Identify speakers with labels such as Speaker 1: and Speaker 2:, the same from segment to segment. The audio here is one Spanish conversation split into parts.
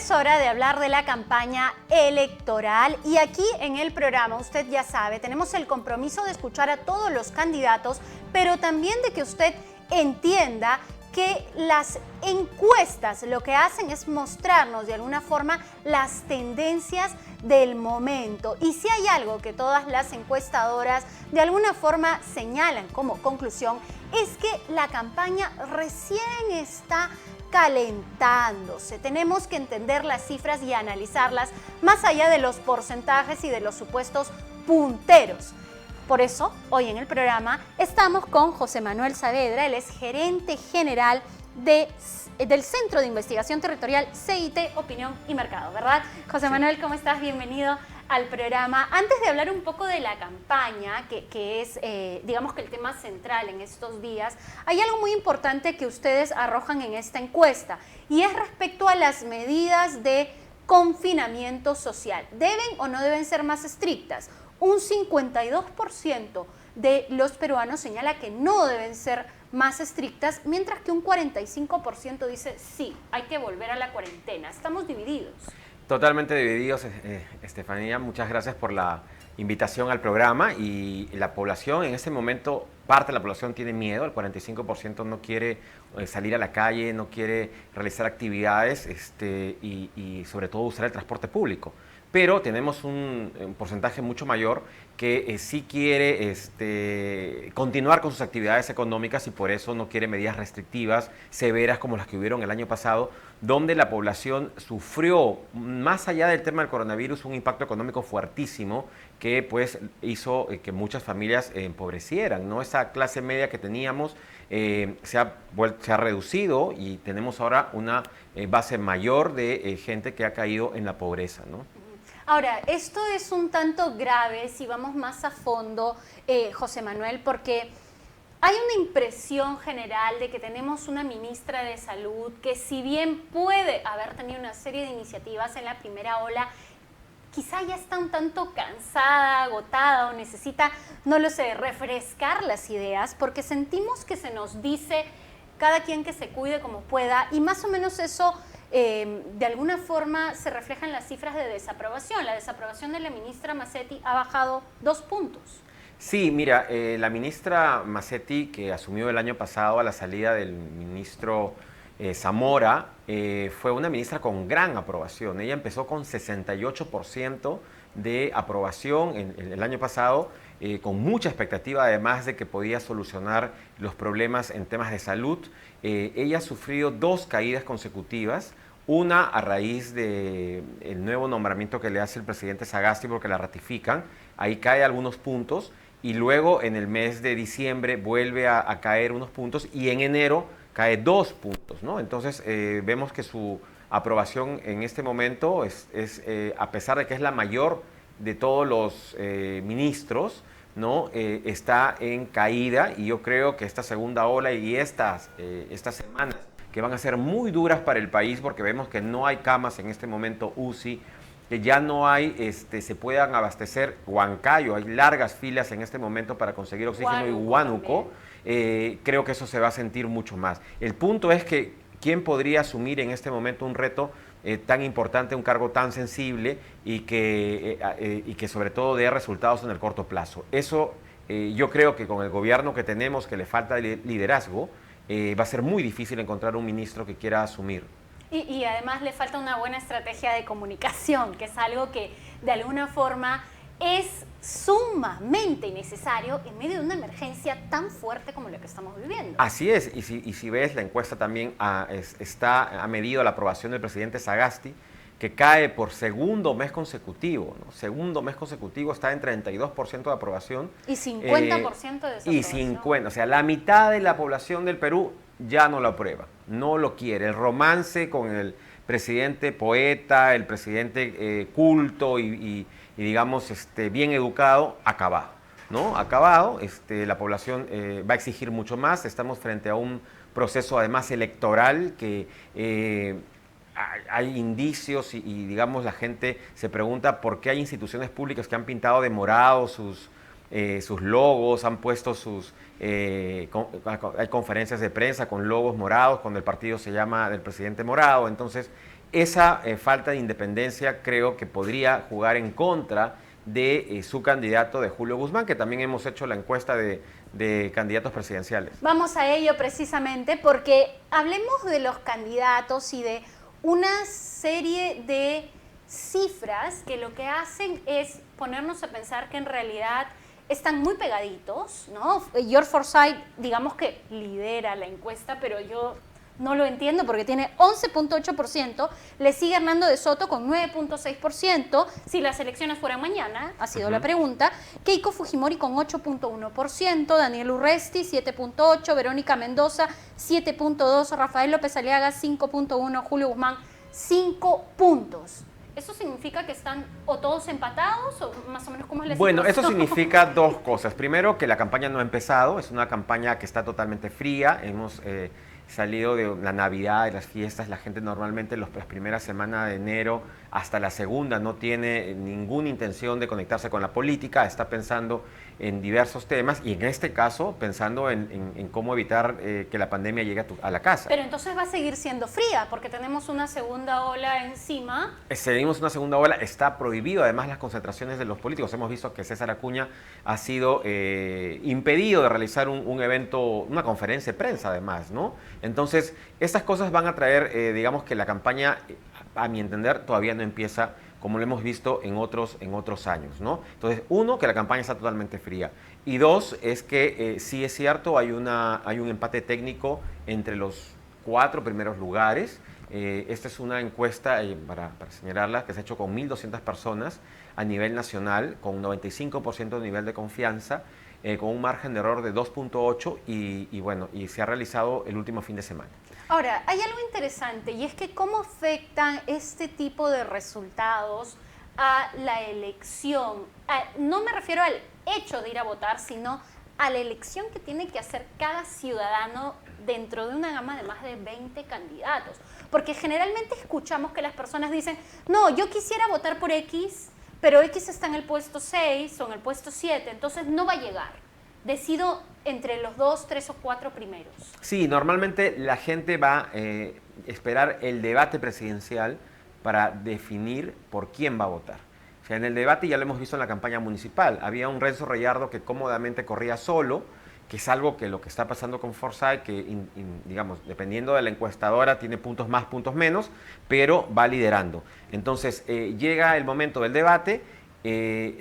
Speaker 1: Es hora de hablar de la campaña electoral y aquí en el programa, usted ya sabe, tenemos el compromiso de escuchar a todos los candidatos, pero también de que usted entienda que las encuestas lo que hacen es mostrarnos de alguna forma las tendencias del momento. Y si hay algo que todas las encuestadoras de alguna forma señalan como conclusión, es que la campaña recién está calentándose. Tenemos que entender las cifras y analizarlas más allá de los porcentajes y de los supuestos punteros. Por eso, hoy en el programa estamos con José Manuel Saavedra, él es gerente general del Centro de Investigación Territorial CIT, Opinión y Mercado, ¿verdad? José Manuel, ¿cómo estás? Bienvenido al programa. Antes de hablar un poco de la campaña, que es, digamos que el tema central en estos días, hay algo muy importante que ustedes arrojan en esta encuesta y es respecto a las medidas de confinamiento social. ¿Deben o no deben ser más estrictas? Un 52% de los peruanos señala que no deben ser más estrictas, mientras que un 45% dice sí, hay que volver a la cuarentena. Estamos divididos.
Speaker 2: Totalmente divididos, Estefanía. Muchas gracias por la invitación al programa. Y la población, en este momento, parte de la población tiene miedo, el 45% no quiere salir a la calle, no quiere realizar actividades y sobre todo usar el transporte público. Pero tenemos un porcentaje mucho mayor que sí quiere continuar con sus actividades económicas y por eso no quiere medidas restrictivas severas como las que hubieron el año pasado, donde la población sufrió, más allá del tema del coronavirus, un impacto económico fuertísimo que pues hizo que muchas familias empobrecieran, ¿no? Esa clase media que teníamos se ha reducido y tenemos ahora una base mayor de gente que ha caído en la pobreza, ¿no?
Speaker 1: Ahora, esto es un tanto grave si vamos más a fondo, José Manuel, porque hay una impresión general de que tenemos una ministra de Salud que, si bien puede haber tenido una serie de iniciativas en la primera ola, quizá ya está un tanto cansada, agotada o necesita, no lo sé, refrescar las ideas, porque sentimos que se nos dice cada quien que se cuide como pueda y más o menos eso de alguna forma se refleja en las cifras de desaprobación. La desaprobación de la ministra Mazzetti ha bajado 2 puntos.
Speaker 2: Sí, mira, la ministra Mazzetti, que asumió el año pasado a la salida del ministro Zamora, fue una ministra con gran aprobación. Ella empezó con 68% de aprobación en el año pasado, con mucha expectativa además de que podía solucionar los problemas en temas de salud. Ella ha sufrido 2 caídas consecutivas, una a raíz del nuevo nombramiento que le hace el presidente Sagasti porque la ratifican, ahí cae algunos puntos y luego en el mes de diciembre vuelve a caer unos puntos y en enero cae 2 puntos, ¿no? Entonces vemos que su aprobación en este momento es a pesar de que es la mayor de todos los ministros, ¿no? Está en caída y yo creo que esta segunda ola y estas semanas que van a ser muy duras para el país porque vemos que no hay camas en este momento UCI, que ya no hay, se puedan abastecer Huancayo, hay largas filas en este momento para conseguir oxígeno y Huánuco, creo que eso se va a sentir mucho más. El punto es que ¿quién podría asumir en este momento un reto tan importante, un cargo tan sensible y que sobre todo dé resultados en el corto plazo? Eso yo creo que con el gobierno que tenemos, que le falta liderazgo, va a ser muy difícil encontrar un ministro que quiera asumir.
Speaker 1: Y además le falta una buena estrategia de comunicación, que es algo que de alguna forma es sumamente necesario en medio de una emergencia tan fuerte como la que estamos viviendo.
Speaker 2: Así es, y si ves, la encuesta también ha medido la aprobación del presidente Sagasti, que cae por segundo mes consecutivo, ¿no? Segundo mes consecutivo está en 32% de aprobación.
Speaker 1: Y 50% de desaprobación.
Speaker 2: Y 50, o sea, la mitad de la población del Perú ya no lo aprueba, no lo quiere. El romance con el presidente poeta, el presidente culto y digamos bien educado, acabado, ¿no? Acabado, la población va a exigir mucho más. Estamos frente a un proceso además electoral que hay indicios y digamos la gente se pregunta por qué hay instituciones públicas que han pintado de morado sus logos, han puesto hay conferencias de prensa con logos morados cuando el partido se llama del presidente morado. Entonces esa falta de independencia creo que podría jugar en contra de su candidato, de Julio Guzmán, que también hemos hecho la encuesta de candidatos presidenciales.
Speaker 1: Vamos a ello precisamente porque hablemos de los candidatos y de una serie de cifras que lo que hacen es ponernos a pensar que en realidad están muy pegaditos, ¿no? George Forsyth, digamos que lidera la encuesta, pero yo no lo entiendo porque tiene 11.8%, le sigue Hernando de Soto con 9.6%, si las elecciones fueran mañana, ha sido la pregunta, Keiko Fujimori con 8.1%, Daniel Urresti 7.8%, Verónica Mendoza 7.2%, Rafael López Aliaga 5.1%, Julio Guzmán 5 puntos. ¿Eso significa que están o todos empatados o más o menos cómo es la situación?
Speaker 2: Bueno, eso significa dos cosas. Primero, que la campaña no ha empezado, es una campaña que está totalmente fría. Hemos salido de la Navidad, de las fiestas, la gente normalmente las primeras semanas de enero hasta la segunda no tiene ninguna intención de conectarse con la política, está pensando en diversos temas y en este caso pensando en cómo evitar que la pandemia llegue a la casa.
Speaker 1: Pero entonces va a seguir siendo fría porque tenemos una segunda ola encima.
Speaker 2: Seguimos una segunda ola, está prohibido además las concentraciones de los políticos. Hemos visto que César Acuña ha sido impedido de realizar un evento, una conferencia de prensa además, ¿no? Entonces, estas cosas van a traer, digamos que la campaña, a mi entender, todavía no empieza como lo hemos visto en otros años, ¿no? Entonces, uno, que la campaña está totalmente fría. Y dos, es que sí es cierto, hay un empate técnico entre los 4 primeros lugares. Esta es una encuesta, para señalarla, que se ha hecho con 1.200 personas a nivel nacional, con 95% de nivel de confianza, con un margen de error de 2.8 y bueno, y se ha realizado el último fin de semana.
Speaker 1: Ahora, hay algo interesante y es que cómo afectan este tipo de resultados a la elección. No me refiero al hecho de ir a votar, sino a la elección que tiene que hacer cada ciudadano dentro de una gama de más de 20 candidatos. Porque generalmente escuchamos que las personas dicen, no, yo quisiera votar por X, pero X está en el puesto 6 o en el puesto 7, entonces no va a llegar. Decido entre los 2, 3 o 4 primeros.
Speaker 2: Sí, normalmente la gente va a esperar el debate presidencial para definir por quién va a votar. O sea, en el debate ya lo hemos visto en la campaña municipal. Había un Renzo Reyardo que cómodamente corría solo, que es algo que lo que está pasando con Forsyth, que digamos, dependiendo de la encuestadora, tiene puntos más, puntos menos, pero va liderando. Entonces, llega el momento del debate.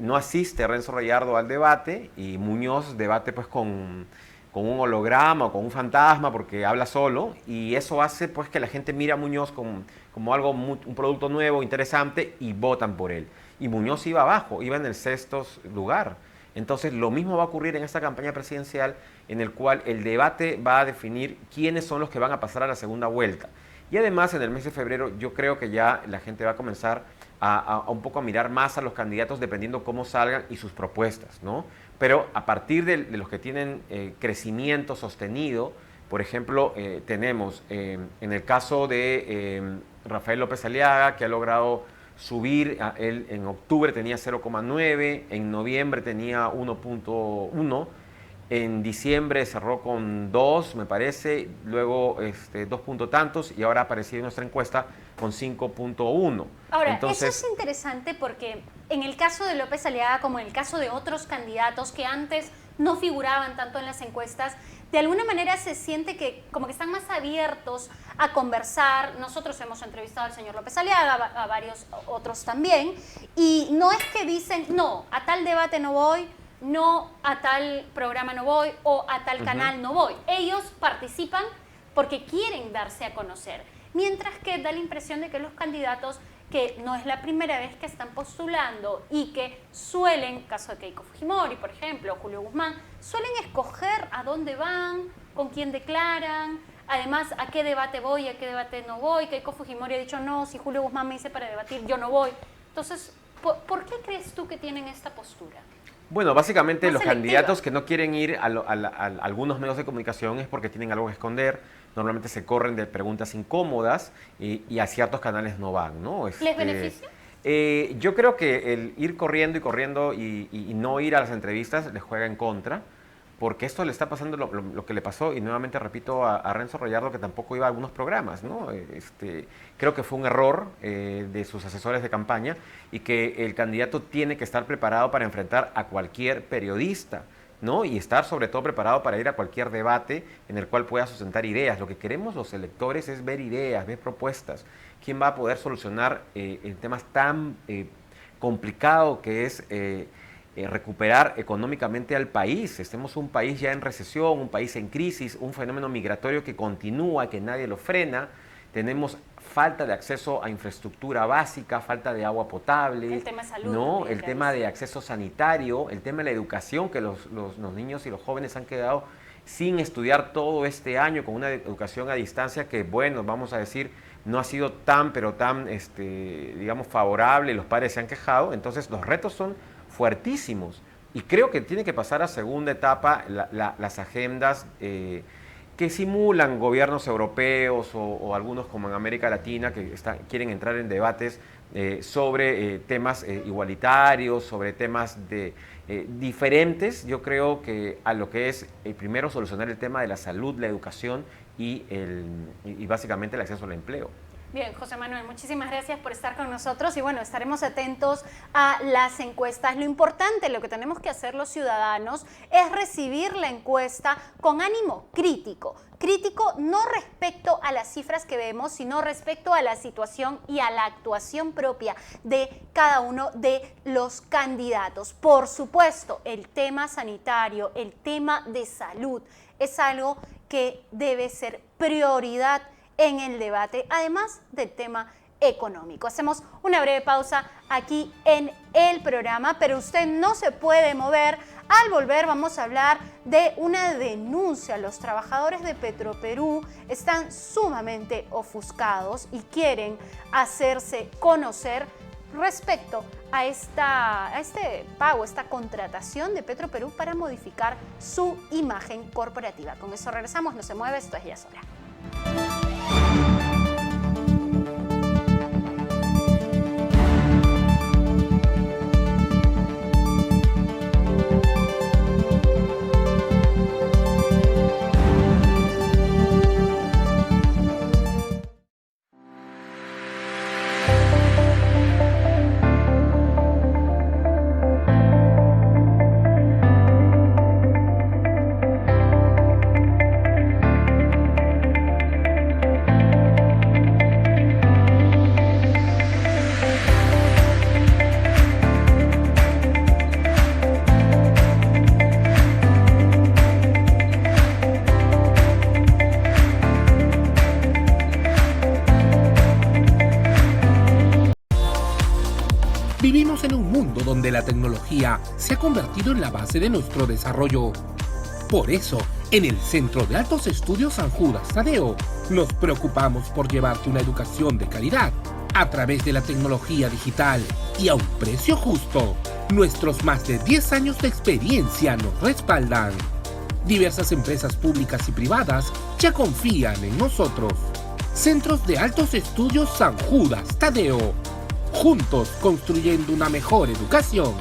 Speaker 2: No asiste Renzo Reyardo al debate y Muñoz debate pues con un holograma o con un fantasma porque habla solo y eso hace pues que la gente mira a Muñoz como algo un producto nuevo, interesante y votan por él. Y Muñoz iba abajo, iba en el 6º lugar. Entonces lo mismo va a ocurrir en esta campaña presidencial en el cual el debate va a definir quiénes son los que van a pasar a la segunda vuelta. Y además en el mes de febrero yo creo que ya la gente va a comenzar a un poco a mirar más a los candidatos dependiendo cómo salgan y sus propuestas, ¿no? Pero a partir de los que tienen crecimiento sostenido, por ejemplo, tenemos en el caso de Rafael López Aliaga, que ha logrado subir, él en octubre tenía 0,9, en noviembre tenía 1.1, en diciembre cerró con 2, me parece, luego 2 puntos tantos y ahora ha aparecido en nuestra encuesta con 5.1.
Speaker 1: Ahora, entonces, eso es interesante porque en el caso de López Aliaga, como en el caso de otros candidatos que antes no figuraban tanto en las encuestas, de alguna manera se siente que como que están más abiertos a conversar. Nosotros hemos entrevistado al señor López Aliaga, a varios otros también, y no es que dicen, no, a tal debate no voy, no a tal programa no voy o a tal canal no voy. Ellos participan porque quieren darse a conocer. Mientras que da la impresión de que los candidatos que no es la primera vez que están postulando y que suelen, caso de Keiko Fujimori, por ejemplo, Julio Guzmán, suelen escoger a dónde van, con quién declaran, además a qué debate voy, a qué debate no voy. Keiko Fujimori ha dicho no, si Julio Guzmán me dice para debatir, yo no voy. Entonces, ¿por qué crees tú que tienen esta postura?
Speaker 2: Bueno, básicamente
Speaker 1: Más
Speaker 2: los
Speaker 1: selectiva.
Speaker 2: candidatos que no quieren ir a algunos medios de comunicación es porque tienen algo que esconder. Normalmente se corren de preguntas incómodas y a ciertos canales no van, ¿no?
Speaker 1: ¿Les beneficia?
Speaker 2: Yo creo que el ir corriendo y no ir a las entrevistas les juega en contra, porque esto le está pasando lo que le pasó, y nuevamente repito a Renzo Rollardo, que tampoco iba a algunos programas, ¿no? Creo que fue un error de sus asesores de campaña, y que el candidato tiene que estar preparado para enfrentar a cualquier periodista, ¿no? Y estar sobre todo preparado para ir a cualquier debate en el cual pueda sustentar ideas. Lo que queremos los electores es ver ideas, ver propuestas. ¿Quién va a poder solucionar en temas tan complicado que es recuperar económicamente al país? Estemos un país ya en recesión, un país en crisis, un fenómeno migratorio que continúa, que nadie lo frena. Tenemos falta de acceso a infraestructura básica, falta de agua potable,
Speaker 1: el tema de salud,
Speaker 2: ¿no? El tema de acceso sanitario, el tema de la educación, que los niños y los jóvenes han quedado sin estudiar todo este año con una educación a distancia que, bueno, vamos a decir, no ha sido tan, pero tan, digamos, favorable, los padres se han quejado. Entonces los retos son fuertísimos, y creo que tiene que pasar a segunda etapa las agendas que simulan gobiernos europeos o algunos como en América Latina que quieren entrar en debates sobre temas igualitarios, sobre temas diferentes. Yo creo que a lo que es primero solucionar el tema de la salud, la educación y básicamente el acceso al empleo.
Speaker 1: Bien, José Manuel, muchísimas gracias por estar con nosotros, y bueno, estaremos atentos a las encuestas. Lo importante, lo que tenemos que hacer los ciudadanos es recibir la encuesta con ánimo crítico. Crítico no respecto a las cifras que vemos, sino respecto a la situación y a la actuación propia de cada uno de los candidatos. Por supuesto, el tema sanitario, el tema de salud es algo que debe ser prioridad en el debate, además del tema económico. Hacemos una breve pausa aquí en el programa, pero usted no se puede mover. Al volver vamos a hablar de una denuncia. Los trabajadores de Petroperú están sumamente ofuscados y quieren hacerse conocer respecto a este pago, esta contratación de Petroperú para modificar su imagen corporativa. Con eso regresamos, no se mueve, esto es Ya es Hora.
Speaker 3: Vivimos en un mundo donde la tecnología se ha convertido en la base de nuestro desarrollo. Por eso, en el Centro de Altos Estudios San Judas Tadeo, nos preocupamos por llevarte una educación de calidad a través de la tecnología digital y a un precio justo. Nuestros más de 10 años de experiencia nos respaldan. Diversas empresas públicas y privadas ya confían en nosotros. Centros de Altos Estudios San Judas Tadeo. Juntos construyendo una mejor educación.